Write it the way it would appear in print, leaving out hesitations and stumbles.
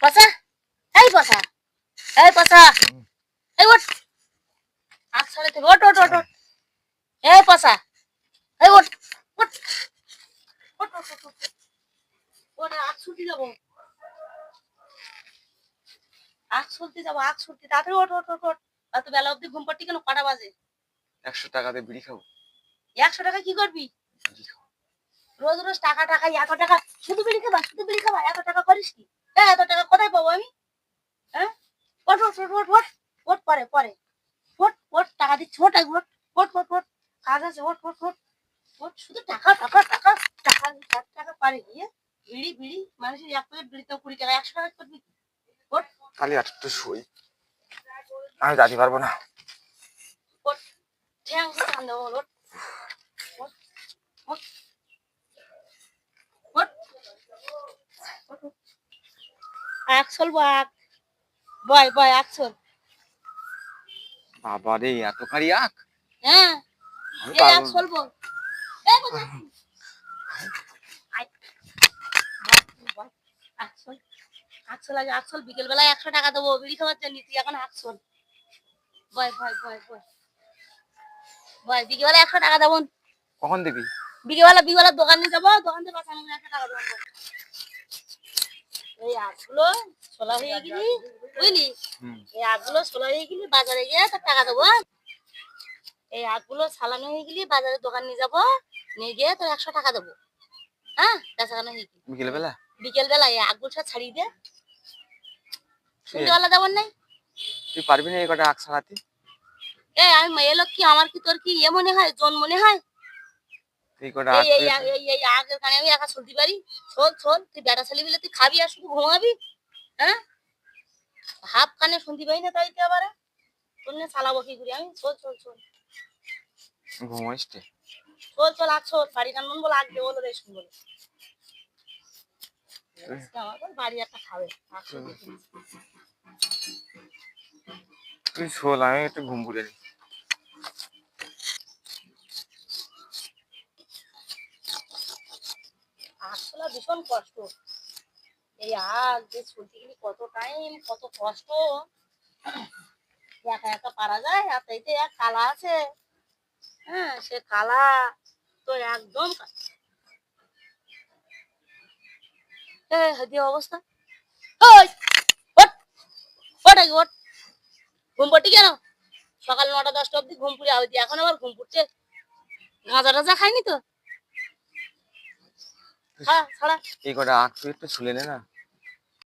পচা এই পচা এই পচা এই ওঠ আখ ছাড়ে থেকে ওঠ ওঠ ওঠ ওঠ এই পচা এই ওঠ ওঠ ওঠ ওঠ ওঠ ওঠ আখ ছুটি যাবো আখ ছুলতে যাবো আখ ছুলতে তাড়াতাড়ি ওঠ ওঠ ওঠ ওঠ এত বেলা অব্দি ঘুম পাড়তি কেন কটা বাজে 100 টাকা দিয়ে বিড়ি খাবো 100 টাকা কি করবি রোজ রোজ টাকা টাকা এত টাকা শুধু বিড়ি খাবা এত টাকা করিস কি এত টাকা কোথায় পাবো আমি হ্যাঁ ওঠ ওঠ ওঠ ওঠ ওঠ ওঠ পরে পরে ওঠ ওঠ টাকা দিচ্ছি ওঠ ওঠ ওঠ ওঠ ওঠ কাজ আছে ওঠ ওঠ ওঠ ওঠ শুধু টাকা টাকা টাকা টাকা 1 টাকা পারে গিয়ে বিড়ি বিড়ি মানুষের এক প্লেট বিড়িতে 20 টাকা 100 টাকা করবি ওঠ খালি একটু শুই আমি যাইতে পারবো না ওঠ ঠ্যাং টান দেবো ওঠ ওঠ ওঠ ওঠ ওঠ আখ চলবো আখ বয় বয় আখ চল বাবা রে এত খালি আখ হ্যাঁ আমি এই আখ পারবো না। চলবো এই কোথায় আয় বয় আখ চল আজ আখ চল বিকেল বেলায় 100 টাকা দেবো বিড়ি খাওয়ার জন্য তুই এখন আখ চল বয় বয় বয় বয় বয় বিকেলবেলা 100 টাকা দেবো কখন দিবি বিকেলবেলা দোকানে যাবো দোকান থেকে বাঁচানো 100 টাকা দেবো এই আখগুলো ছোলা হয়ে গেলি বুঝলি এই আখগুলো ছোলা হয়ে গেলি বাজারে গিয়ে তোর টাকা দেবো এই আখগুলো ছালানো হয়ে গেলি বাজারে দোকান নিয়ে যাবো নিয়ে গিয়ে তোর 100 টাকা দেবো হ্যাঁ বেচানো হয়ে গেলি বিকেলবেলা এই আখগুলো সব ছাড়িয়ে দে সন্ধ্যেবেলা দেবো নাই তুই পারবি না এই কটা আখ ছাড়াতে আমি মেয়ে লোক কি আমার কি তোর কি ইয়ে মনে হয় জন মনে হয় তুই কটা এই আগের কানে আমি একা চলতে পারি চল তুই বেটা ছেলে বলে তুই খাবি আর শুধু ঘুমাবি হ্যাঁ হাফ কানে শুনতে পাই না তাই আবার তোর নিয়ে চালাবো কি করি আমি চল চল চল ঘুমাইস চল চল আগ চল বাড়ি কানমন বলে আগ দেবো রে শুন বলে আমার বাড়ি একটা খাবে তুই শোল আমি একটু ঘুম পুড়ে নি আসলে ভীষণ কষ্ট এই আগ যে ছুলতে গেলে কত টাইম কত কষ্ট একা একা পারা যায় আর তাইতে এক কালা আছে হ্যাঁ সে কালা তো একদম অবস্থা ঘুম পড়টি কেন সকাল 9টা 10টা অব্দি ঘুম পুড়ে আহতি এখন আবার ঘুম পড়ছে গাঁজা টাজা খাইনি তো হ্যাঁ ছাড়া এই কটা আখ তুই একটু ছুলে নে না